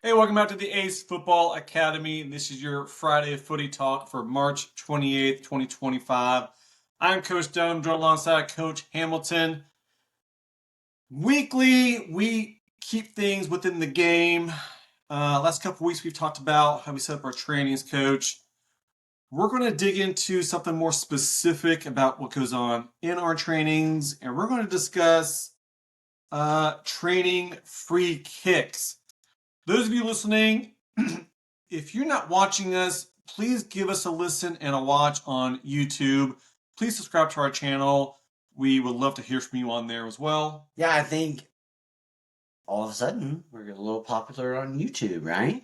Hey, welcome back to the A.C.E Football Academy. This is your Friday Footy Talk for March 28th, 2025. I'm Coach Dunn, joined alongside Coach Hamilton. Weekly, we keep things within the game. Last couple weeks, we've talked about how we set up our trainings, Coach. We're going to dig into something more specific about what goes on in our trainings, and we're going to discuss training free kicks. Those of you listening, if you're not watching us, please give us a listen and a watch on YouTube. Please subscribe to our channel. We would love to hear from you on there as well. Yeah, I think all of a sudden we're a little popular on YouTube, right?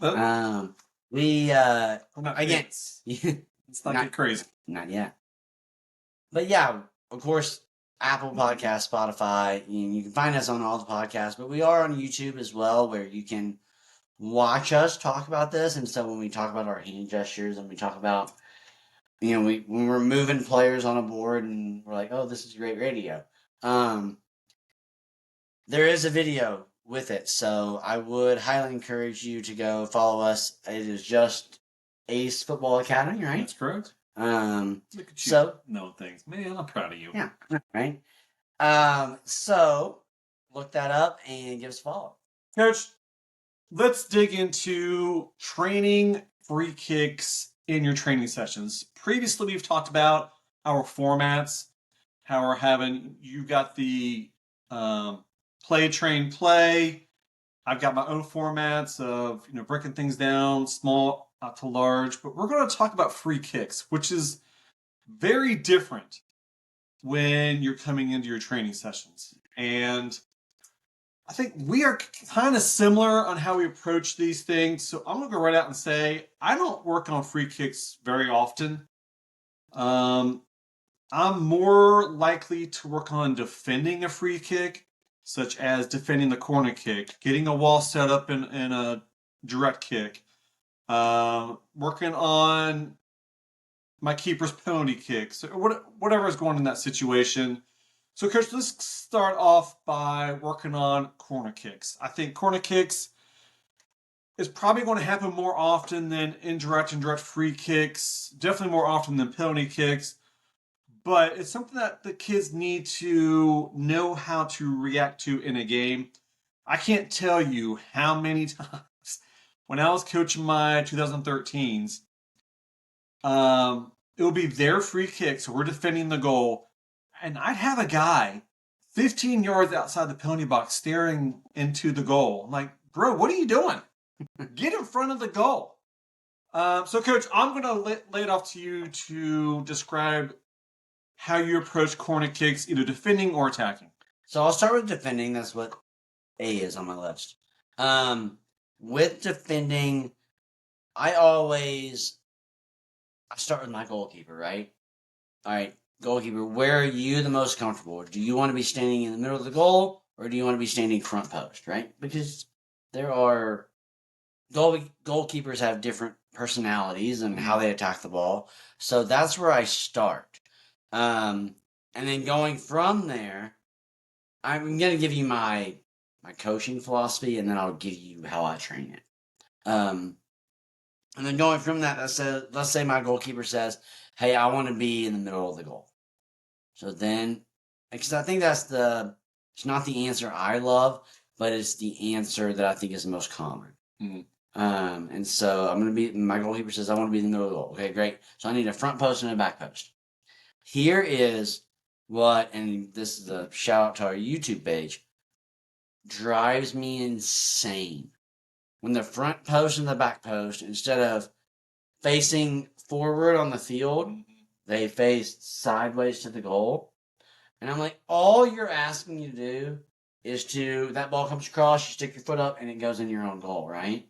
Again, it's not get crazy. Not yet. But yeah, of course, Apple Podcasts, Spotify, you can find us on all the podcasts, but we are on YouTube as well, where you can watch us talk about this. And so when we talk about our hand gestures and we talk about, when we're moving players on a board and we're like, oh, this is great radio. There is a video with it, so I would highly encourage you to go follow us. It is just A.C.E Football Academy, right? That's correct. Look at you knowing things. Man, I'm proud of you. Yeah, right. So look that up and give us a follow. Coach, let's dig into training free kicks in your training sessions. Previously, we've talked about our formats, how we're having, you got the play, train, play. I've got my own formats of, breaking things down, small out to large, but we're going to talk about free kicks, which is very different when you're coming into your training sessions. And I think we are kind of similar on how we approach these things. So I'm going to go right out and say, I don't work on free kicks very often. I'm more likely to work on defending a free kick, such as defending the corner kick, getting a wall set up in a direct kick, working on my keeper's penalty kicks, or whatever is going in that situation. So, Coach, let's start off by working on corner kicks. I think corner kicks is probably going to happen more often than indirect and direct free kicks, definitely more often than penalty kicks. But it's something that the kids need to know how to react to in a game. I can't tell you how many times when I was coaching my 2013s, it would be their free kick, so we're defending the goal, and I'd have a guy 15 yards outside the penalty box staring into the goal. I'm like, bro, what are you doing? Get in front of the goal. So, Coach, I'm going to lay it off to you to describe how you approach corner kicks, either defending or attacking. So I'll start with defending. That's what A is on my list. With defending, I start with my goalkeeper, right? All right, goalkeeper, where are you the most comfortable? Do you want to be standing in the middle of the goal, or do you want to be standing front post, right? Because there are goalkeepers have different personalities and how they attack the ball. So that's where I start. And then going from there, I'm going to give you my coaching philosophy, and then I'll give you how I train it. And then going from that, let's say my goalkeeper says, hey, I want to be in the middle of the goal. So then, because I think it's not the answer I love, but it's the answer that I think is the most common. Mm-hmm. And so my goalkeeper says, I want to be in the middle of the goal. Okay, great. So I need a front post and a back post. Here is and this is a shout out to our YouTube page, drives me insane. When the front post and the back post, instead of facing forward on the field, they face sideways to the goal. And I'm like, all you're asking you to do is that ball comes across, you stick your foot up, and it goes in your own goal, right?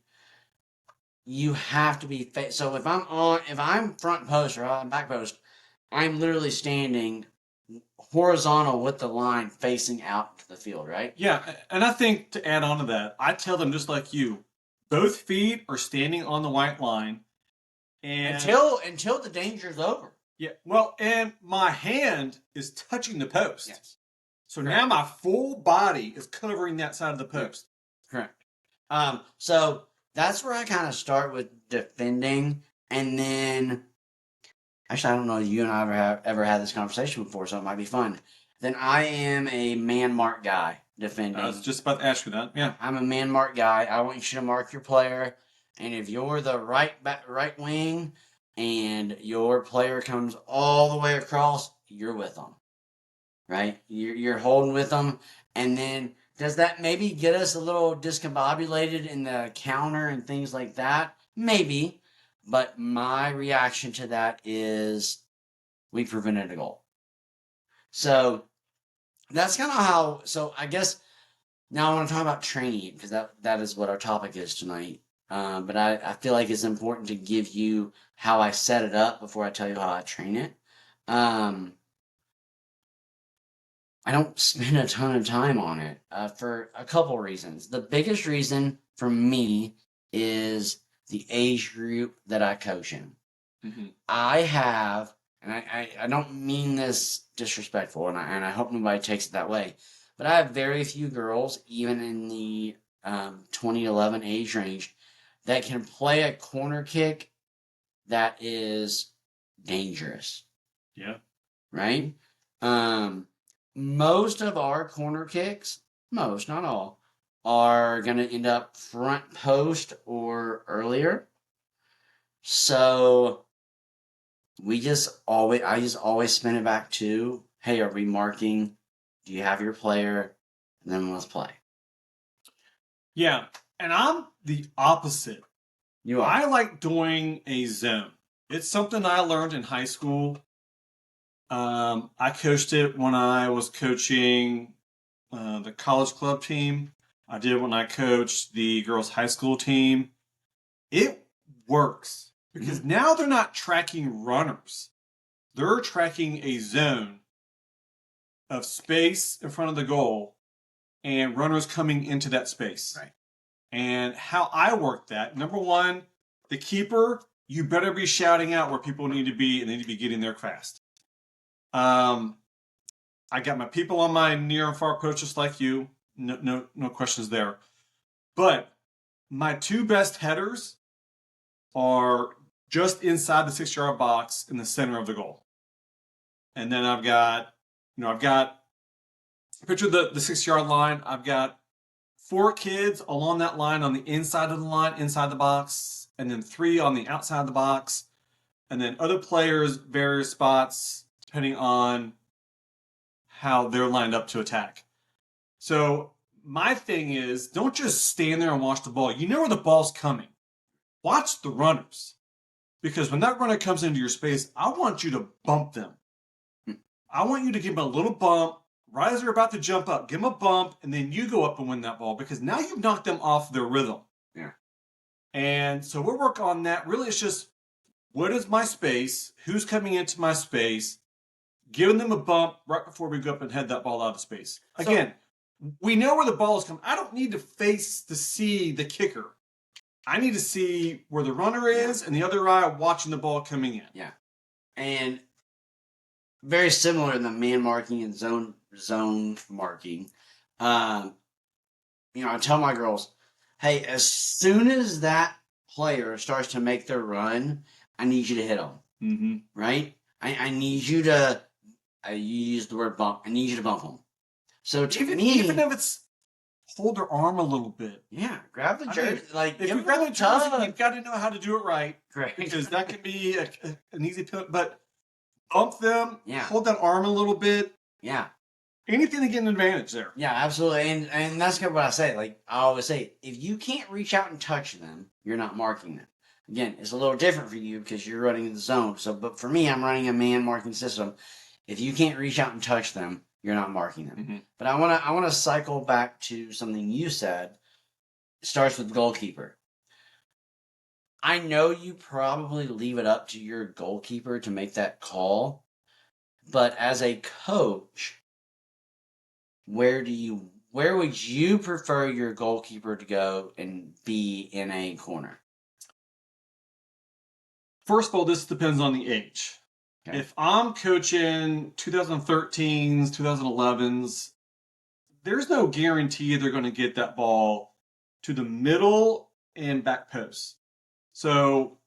You have to be so if I'm front post or I'm back post, I'm literally standing horizontal with the line facing out to the field, right? Yeah, and I think to add on to that, I tell them just like you, both feet are standing on the white line, and until the danger is over. Yeah, well, and my hand is touching the post. Yes. So correct. Now my full body is covering that side of the post. Correct. So that's where I kind of start with defending, and then actually, I don't know if you and I ever had this conversation before, so it might be fun. Then I am a man mark guy I was defending. just about to ask you that. Yeah. I'm a man mark guy. I want you to mark your player, and if you're the right wing, and your player comes all the way across, you're with them, right? You're holding with them, and then does that maybe get us a little discombobulated in the counter and things like that? Maybe, but my reaction to that is we prevented a goal. So that's kind of how. So I guess now I want to talk about training because that is what our topic is tonight. But I feel like it's important to give you how I set it up before I tell you how I train it. Um, I don't spend a ton of time on it for a couple reasons. The biggest reason for me is the age group that I coach in. Mm-hmm. I have, and I don't mean this disrespectful, and I hope nobody takes it that way, but I have very few girls, even in the 2011 age range, that can play a corner kick that is dangerous, Yeah. right? Um, most of our corner kicks, most, not all, are going to end up front post or earlier. So I just always spin it back to, hey, are we marking? Do you have your player? And then let's play. Yeah. And I'm the opposite. You are. I like doing a zone. It's something I learned in high school. I coached it when I was coaching the college club team. I did it when I coached the girls' high school team. It works because now they're not tracking runners. They're tracking a zone of space in front of the goal and runners coming into that space. Right. And how I work that, number one, the keeper, you better be shouting out where people need to be and they need to be getting there fast. I got my people on my near and far approach just like you. No questions there. But my two best headers are just inside the 6 yard box in the center of the goal. And then I've got picture the 6 yard line. I've got 4 kids along that line on the inside of the line, inside the box, and then 3 on the outside of the box, and then other players, various spots, depending on how they're lined up to attack. So my thing is, don't just stand there and watch the ball. You know where the ball's coming. Watch the runners. Because when that runner comes into your space, I want you to bump them. I want you to give them a little bump right as they're about to jump up. Give them a bump, and then you go up and win that ball because now you've knocked them off their rhythm. Yeah. And so we'll work on that. Really, it's just what is my space? Who's coming into my space? Giving them a bump right before we go up and head that ball out of space. Again, we know where the ball is coming. I don't need to face to see the kicker. I need to see where the runner is and the other eye watching the ball coming in. Yeah. And very similar in the man marking and zone marking. I tell my girls, hey, as soon as that player starts to make their run, I need you to hit them. Mm-hmm. Right? I need you to. You use the word bump. I need you to bump them. So to me, even if it's hold their arm a little bit. Yeah, grab the jersey. If you grab the jersey, you've got to know how to do it right. Correct. Because that can be an easy penalty. But bump them, Yeah. Hold that arm a little bit. Yeah. Anything to get an advantage there. Yeah, absolutely. And that's kind of what I say. Like I always say, if you can't reach out and touch them, you're not marking them. Again, it's a little different for you because you're running in the zone. So, but for me, I'm running a man marking system. If you can't reach out and touch them, you're not marking them. Mm-hmm. But I wanna cycle back to something you said. It starts with goalkeeper. I know you probably leave it up to your goalkeeper to make that call, but as a coach, where would you prefer your goalkeeper to go and be in a corner? First of all, this depends on the age. Okay. If I'm coaching 2013s, 2011s, there's no guarantee they're going to get that ball to the middle and back posts. So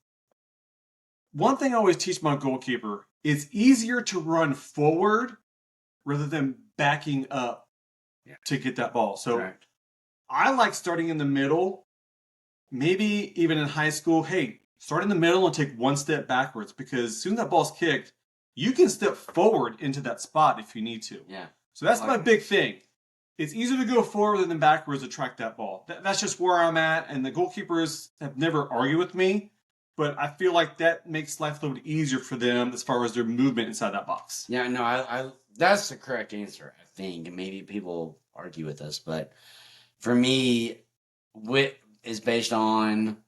one thing I always teach my goalkeeper, it's easier to run forward rather than backing up to get that ball. So Correct. I like starting in the middle, maybe even in high school. Hey, start in the middle and take one step backwards, because as soon as that ball's kicked, you can step forward into that spot if you need to. Yeah. So that's my big thing. It's easier to go forward than backwards to track that ball. That's just where I'm at, and the goalkeepers have never argued with me, but I feel like that makes life a little bit easier for them as far as their movement inside that box. Yeah, no, I that's the correct answer, I think. And maybe people argue with us, but for me, wit is based on.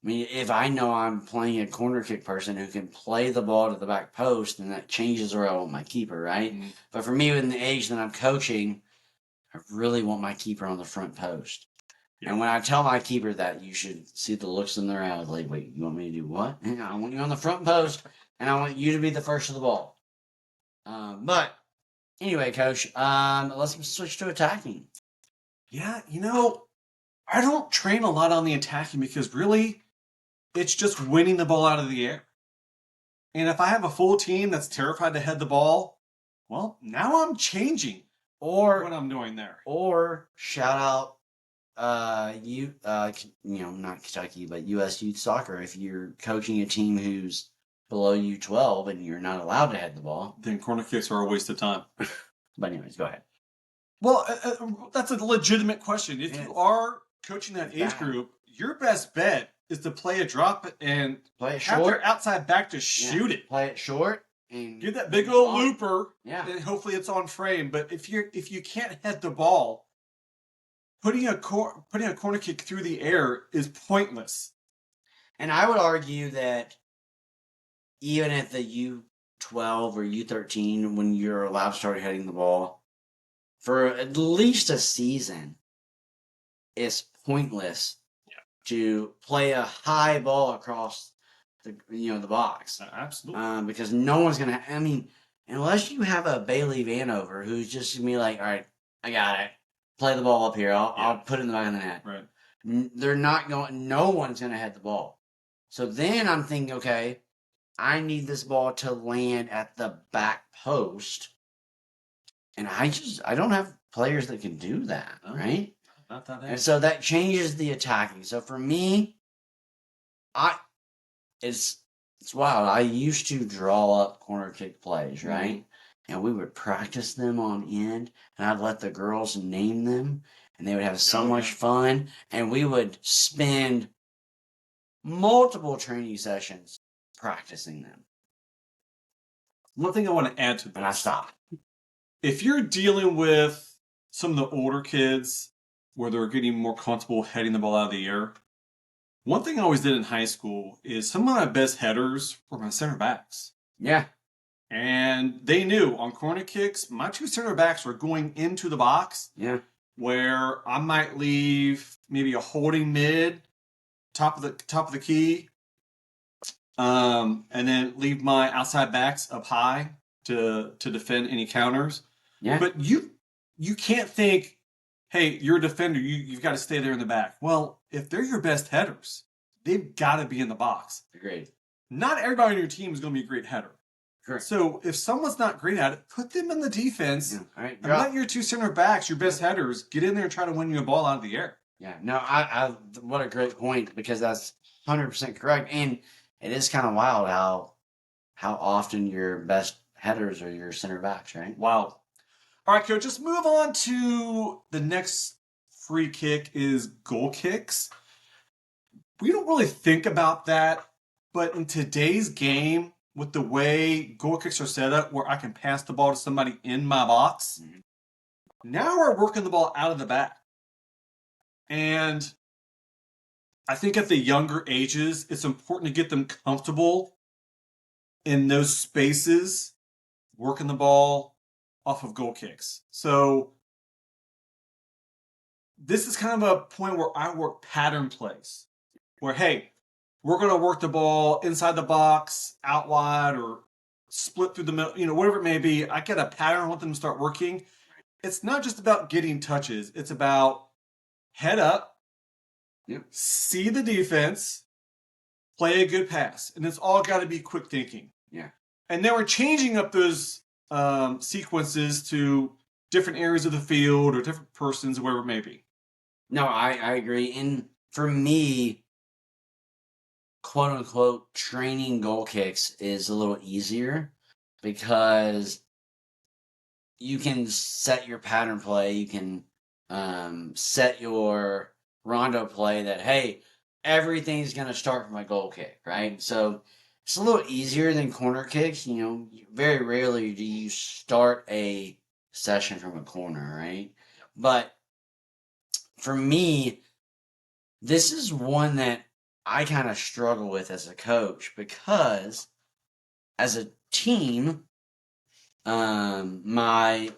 I mean, if I know I'm playing a corner kick person who can play the ball to the back post, then that changes where I want my keeper, right? Mm-hmm. But for me, in the age that I'm coaching, I really want my keeper on the front post. Yeah. And when I tell my keeper that, you should see the looks in their eyes. Like, wait, you want me to do what? I want you on the front post, and I want you to be the first of the ball. But anyway, Coach, let's switch to attacking. Yeah, I don't train a lot on the attacking because really, it's just winning the ball out of the air. And if I have a full team that's terrified to head the ball, well, now I'm changing Or what I'm doing there. Or shout out, not Kentucky, but U.S. Youth Soccer. If you're coaching a team who's below U12 and you're not allowed to head the ball, Then corner kicks are a waste of time. But anyways, go ahead. Well, that's a legitimate question. If you are coaching that age group, your best bet is to play a drop and Play it have short. your outside back to shoot it. Play it short and Get that big old looper. Yeah. And hopefully it's on frame. But if you can't head the ball, putting a corner kick through the air is pointless. And I would argue that even at the U12 or U13, when you're allowed to start heading the ball, for at least a season, it's pointless to play a high ball across the box. Absolutely. Because no one's gonna. I mean, unless you have a Bailey Vanover who's just gonna be like, all right, I got it. Play the ball up here. I'll put it in the back of the net. Right. They're not going. No one's gonna head the ball. So then I'm thinking, okay, I need this ball to land at the back post, and I don't have players that can do that, right? Not that. And so that changes the attacking. So for me, it's wild. I used to draw up corner kick plays, right? And we would practice them on end, and I'd let the girls name them, and they would have so much fun. And we would spend multiple training sessions practicing them. One thing I want to add to that. And I stopped. If you're dealing with some of the older kids where they're getting more comfortable heading the ball out of the air, one thing I always did in high school is some of my best headers were my center backs. Yeah. And they knew on corner kicks, my two center backs were going into the box. Yeah. Where I might leave maybe a holding mid, top of the key, and then leave my outside backs up high to defend any counters. Yeah. But you can't think, hey, you're a defender, you've got to stay there in the back. Well, if they're your best headers, they've got to be in the box. Agreed. Not everybody on your team is going to be a great header. Correct. So if someone's not great at it, put them in the defense. Yeah. All right. And let your two center backs, your best headers, get in there and try to win you a ball out of the air. Yeah. No, I what a great point, because that's 100% correct. And it is kind of wild how often your best headers are your center backs, right? Wow. All right, Coach, just move on to the next free kick is goal kicks. We don't really think about that, but in today's game, with the way goal kicks are set up, where I can pass the ball to somebody in my box, now we're working the ball out of the back. And I think at the younger ages, it's important to get them comfortable in those spaces, working the ball off of goal kicks. So this is kind of a point where I work pattern plays, where, hey, we're going to work the ball inside the box, out wide, or split through the middle, whatever it may be. I get a pattern, I want them to start working. It's not just about getting touches. It's about head up, Yep. see the defense, play a good pass, and it's all got to be quick thinking. Yeah. And then we're changing up those sequences to different areas of the field or different persons, wherever it may be. No, I agree. And for me, quote unquote, training goal kicks is a little easier because you can set your pattern play. You can set your rondo play that, hey, everything's going to start from a goal kick, right? So it's a little easier than corner kicks. You know, very rarely do you start a session from a corner, right? But for me, this is one that I kind of struggle with as a coach because as a team, my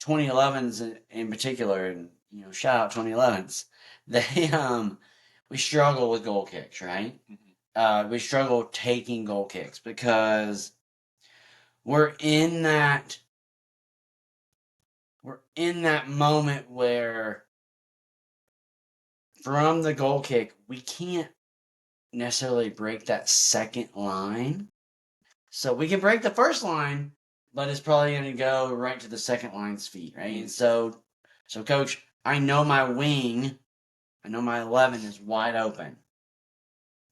2011s in particular, and you know, shout out 2011s, they we struggle with goal kicks, right? We struggle taking goal kicks because we're in that moment where from the goal kick we can't necessarily break that second line. So we can break the first line, but it's probably going to go right to the second line's feet, right? And so coach, I know my 11 is wide open,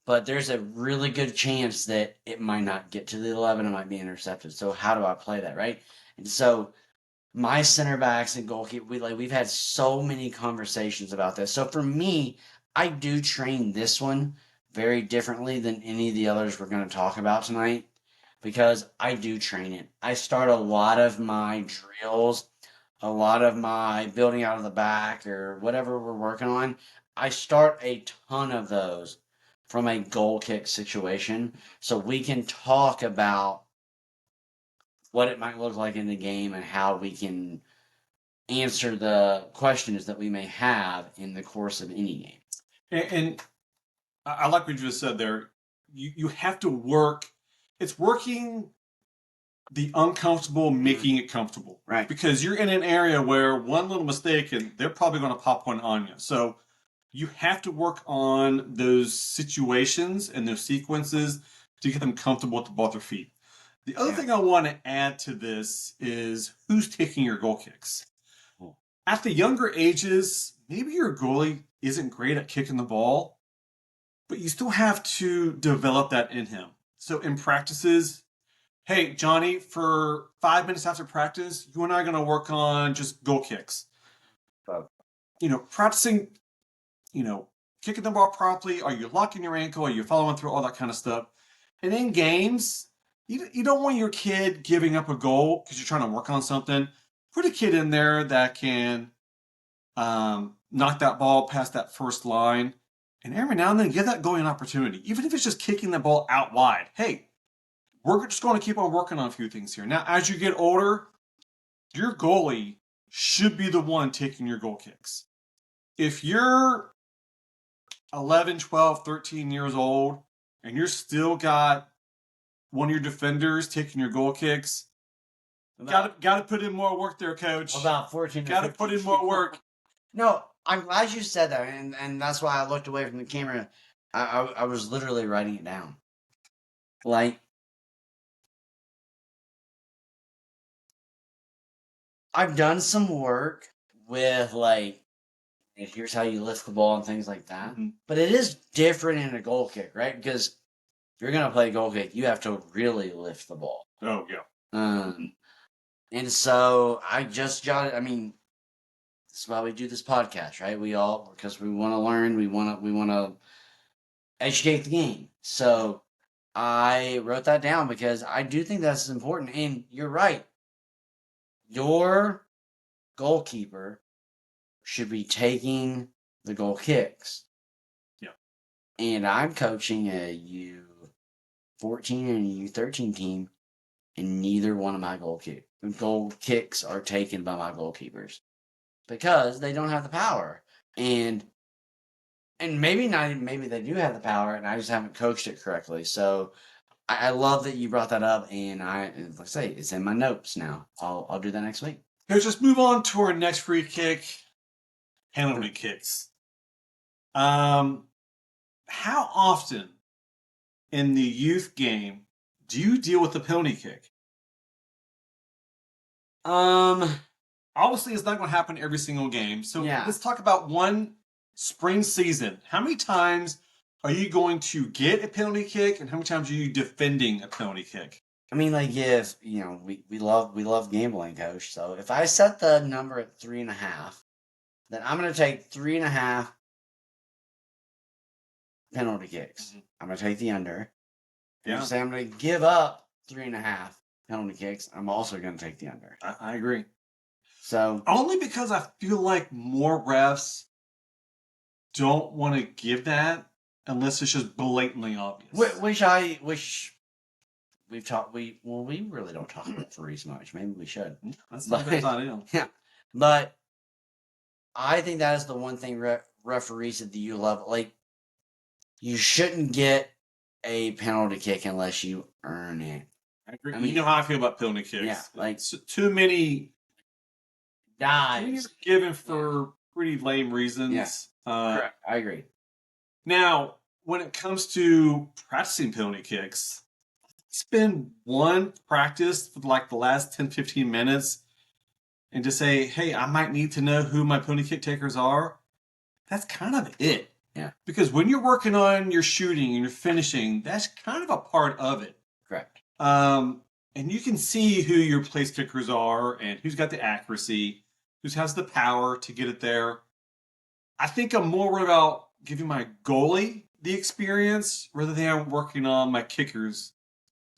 but there's a really good chance that it might not get to the 11. It might be intercepted. So how do I play that, right? And so my center backs and goalkeeper, we've had so many conversations about this. So for me, I do train this one very differently than any of the others we're going to talk about tonight because I do train it. I start a lot of my drills, a lot of my building out of the back or whatever we're working on. I start a ton of those from a goal kick situation so we can talk about what it might look like in the game and how we can answer the questions that we may have in the course of any game. And I like what you just said there. You have to work. It's working the uncomfortable, making it comfortable. Right. Because you're in an area where one little mistake and they're probably going to pop one on you. So you have to work on those situations and those sequences to get them comfortable with the ball at their feet. The other thing I want to add to this is who's taking your goal kicks. At the younger ages, maybe your goalie isn't great at kicking the ball, but you still have to develop that in him. So in practices, hey, Johnny, for 5 minutes after practice, you and I are going to work on just goal kicks. Practicing, kicking the ball properly. Are you locking your ankle? Are you following through? All that kind of stuff. And in games, you don't want your kid giving up a goal because you're trying to work on something. Put a kid in there that can knock that ball past that first line. And every now and then, give that goalie an opportunity. Even if it's just kicking the ball out wide. Hey, we're just going to keep on working on a few things here. Now, as you get older, your goalie should be the one taking your goal kicks. If you're 11, 12, 13 years old and you're still got one of your defenders taking your goal kicks, got to put in more work there, coach. About 14 Got to put in more work. No, I'm glad you said that, and that's why I looked away from the camera. I was literally writing it down. Like, I've done some work with, like, here's how you lift the ball and things like that. Mm-hmm. But it is different in a goal kick, right? Because if you're going to play a goal kick, you have to really lift the ball. Oh, yeah. And so I just jotted, that's why we do this podcast, right? Because we want to learn, we want to educate the game. So I wrote that down because I do think that's important. And you're right. Your goalkeeper should be taking the goal kicks. Yeah. And I'm coaching a U14 and a U13 team, and neither one of my goal kicks are taken by my goalkeepers because they don't have the power. And maybe they do have the power, and I just haven't coached it correctly. So I love that you brought that up, and like I say, it's in my notes now. I'll do that next week. Let's just move on to our next free kick. Penalty kicks. How often in the youth game do you deal with the penalty kick? Um, Obviously, it's not going to happen every single game. So Yeah. let's talk about one spring season. How many times are you going to get a penalty kick, and how many times are you defending a penalty kick? I mean, like if we love gambling, coach. So if I set the number at 3.5, then I'm gonna take 3.5 penalty kicks. Mhm. I'm gonna take the under. And Yeah, you say I'm gonna give up 3.5 penalty kicks, I'm also gonna take the under. I agree. So Only because I feel like more refs don't want to give that unless it's just blatantly obvious. wish we really don't talk about referees much. Maybe we should. That's But sometimes ideal. yeah, but I think that is the one thing referees at the U level, like, you shouldn't get a penalty kick unless you earn it. I agree. I mean, You know how I feel about penalty kicks. yeah, like Too many dives. given for pretty lame reasons. Correct. I agree. Now, when it comes to practicing penalty kicks, it's been one practice for like the last 10, 15 minutes and to say, hey, I might need to know who my penalty kick takers are. That's kind of it. Yeah. Because when you're working on your shooting and your finishing, that's kind of a part of it. Correct. And you can see who your place kickers are and who's got the accuracy, who has the power to get it there. I think I'm more worried about giving my goalie the experience rather than working on my kickers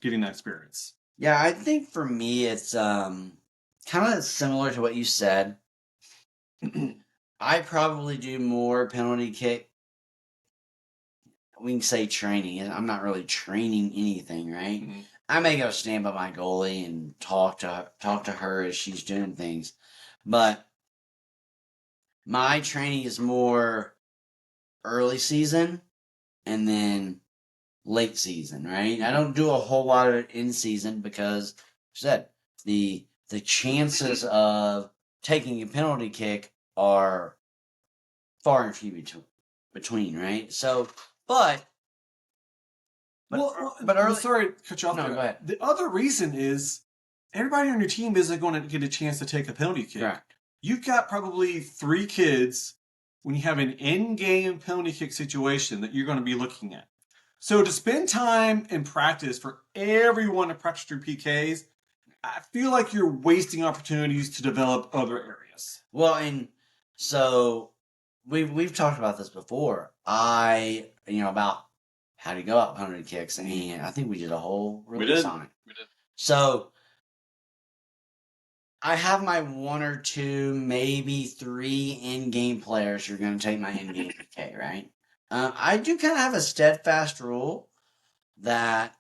getting that experience. Yeah, I think for me it's kind of similar to what you said. I probably do more penalty kick. We can say training. I'm not really training anything, right? Mhm. I may go stand by my goalie and talk to her as she's doing things, but my training is more early season and then late season, right? I don't do a whole lot of it in season because, like I said, the chances of taking a penalty kick are far and few between, right? So, but early. Sorry to cut you off No, there. go ahead. The other reason is everybody on your team isn't going to get a chance to take a penalty kick. Correct. You've got probably 3 kids when you have an in-game penalty kick situation that you're going to be looking at. So to spend time in practice for everyone to practice their PKs, I feel like you're wasting opportunities to develop other areas. Well, and so we've talked about this before. About how to go out penalty kicks, and I think we did a whole release on it. We did. So I have my 1 or 2, maybe 3 in-game players who are going to take my in-game PK, right? I do kind of have a steadfast rule that,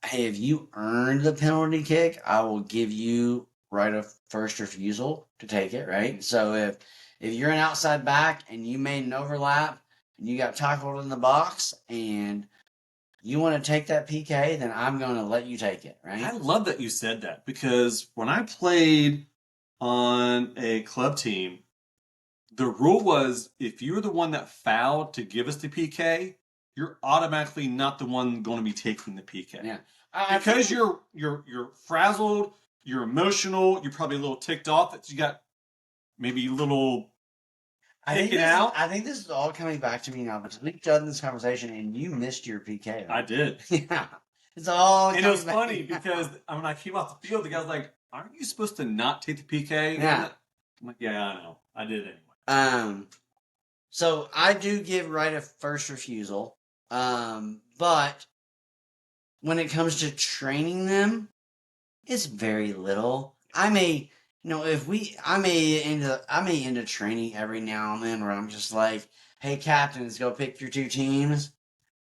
hey, if you earned the penalty kick, I will give you right of first refusal to take it, right? So if you're an outside back and you made an overlap and you got tackled in the box and you want to take that PK, then I'm going to let you take it, right? I love that you said that because when I played on a club team, the rule was if you're the one that fouled to give us the PK, you're automatically not the one going to be taking the PK. Yeah. Because you're frazzled, you're emotional, you're probably a little ticked off that you got maybe a little taken out. I think this is all coming back to me now because we've done this conversation and you missed your PK. Right? I did. Yeah. It's all And it was coming funny back. because when I came off the field, the guy's like, aren't you supposed to not take the PK? Yeah. I'm like, yeah, I know. I did anyway. So I do give right of first refusal. But when it comes to training them, it's very little. I may end a training every now and then where I'm just like, hey, captains, go pick your 2 teams,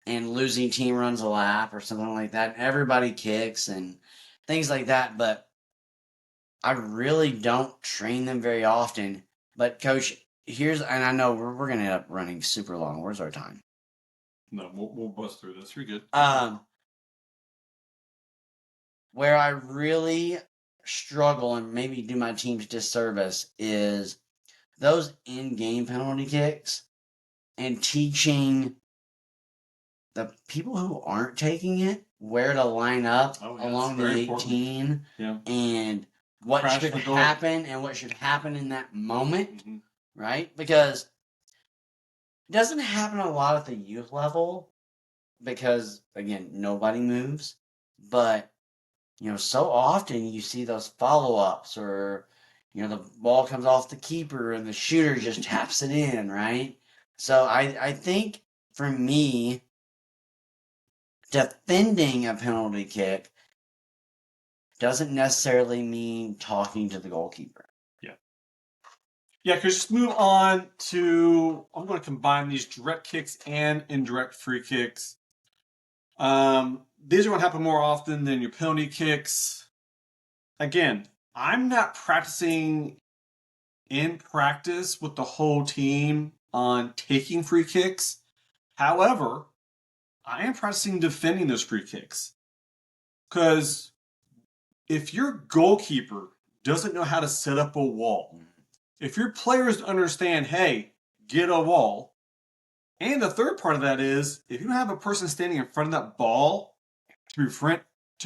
and losing team runs a lap or something like that. Everybody kicks and things like that, but I really don't train them very often. But coach, and I know we're gonna end up running super long. Where's our time? No, we'll bust through this. You're good. Where I really struggle and maybe do my team's disservice is those in-game penalty kicks. and teaching the people who aren't taking it where to line up along the 18 and what Crash should the goal. happen and what should happen in that moment, right? Because it doesn't happen a lot at the youth level because, again, nobody moves. But, so often you see those follow-ups or, the ball comes off the keeper and the shooter just taps it in, right? So I think, for me, defending a penalty kick doesn't necessarily mean talking to the goalkeeper. Yeah, because just move on to, I'm going to combine these direct kicks and indirect free kicks. These are going to happen more often than your penalty kicks. Again, I'm not practicing in practice with the whole team on taking free kicks. However, I am practicing defending those free kicks. Because if your goalkeeper doesn't know how to set up a wall, if your players understand, hey, get a wall, and the third part of that is, if you have a person standing in front of that ball to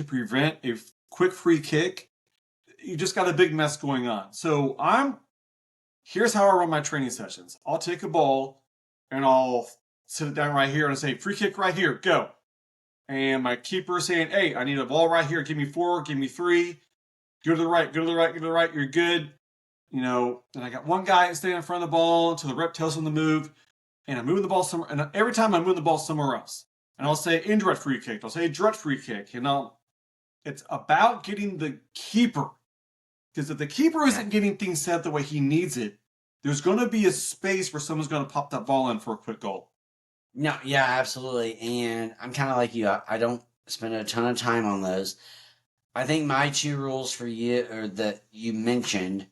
prevent a quick free kick, you just got a big mess going on. So here's how I run my training sessions. I'll take a ball and I'll sit it down right here and say, free kick right here, go. And my keeper is saying, hey, I need a ball right here. Give me 4, give me 3. Go to the right, go to the right, go to the right. You're good. And I got one guy standing in front of the ball until the rep tells him to move. And I'm moving the ball somewhere. And every time I'm moving the ball somewhere else. And I'll say indirect free kick. I'll say direct free kick. It's about getting the keeper. Because if the keeper isn't getting things set the way he needs it, there's going to be a space where someone's going to pop that ball in for a quick goal. No, yeah, absolutely. And I'm kind of like you. I don't spend a ton of time on those. I think my 2 rules for you, or that you mentioned,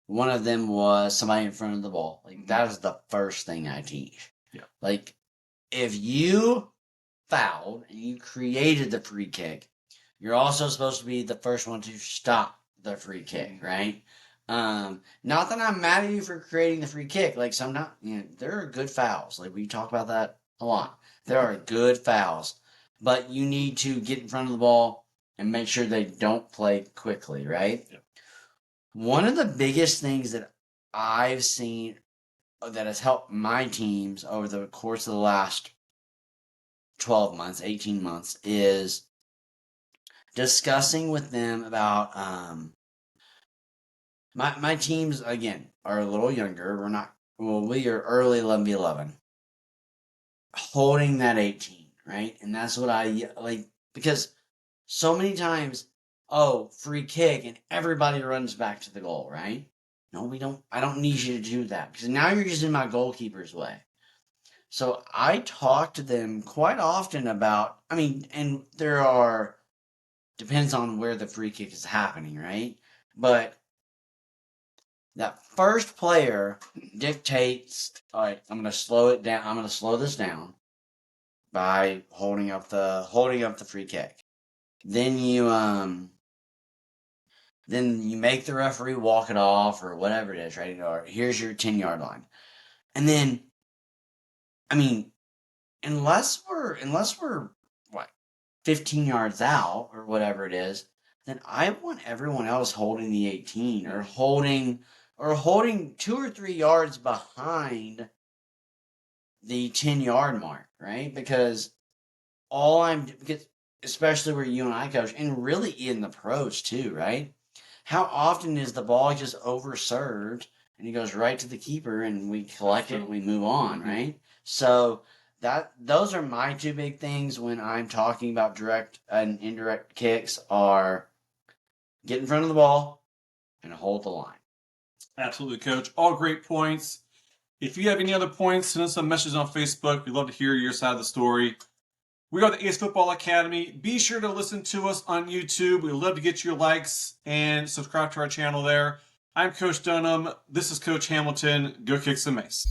one of them was somebody in front of the ball. Like, that is the first thing I teach. Yeah. Like, if you fouled and you created the free kick, you're also supposed to be the first one to stop the free kick, right? Not that I'm mad at you for creating the free kick. Like, sometimes, there are good fouls. Like, we talk about that a lot. There are good fouls. But you need to get in front of the ball and make sure they don't play quickly, right? Yeah. One of the biggest things that I've seen that has helped my teams over the course of the last 12 months, 18 months, is discussing with them about my teams, again, are a little younger. We are early 11v11. Holding that 18, right? And that's what I like, because so many times, free kick, and everybody runs back to the goal, right? No, we don't. I don't need you to do that, because now you're just in my goalkeeper's way. So I talk to them quite often about, and depends on where the free kick is happening, right? But that first player dictates, all right, I'm going to slow it down. I'm going to slow this down by holding up the free kick. Then you make the referee walk it off or whatever it is, right? Or here's your 10-yard line. And then, unless we're what, 15 yards out or whatever it is, then I want everyone else holding the 18 or holding 2 or 3 yards behind the 10-yard mark, right? Because especially where you and I coach, and really in the pros too, right? How often is the ball just overserved and he goes right to the keeper and we collect it and we move on, right? So those are my 2 big things when I'm talking about direct and indirect kicks are get in front of the ball and hold the line. Absolutely, Coach. All great points. If you have any other points, send us some messages on Facebook. We'd love to hear your side of the story. We are the A.C.E Football Academy. Be sure to listen to us on YouTube. We'd love to get your likes and subscribe to our channel there. I'm Coach Dunham. This is Coach Hamilton. Go kick some ace.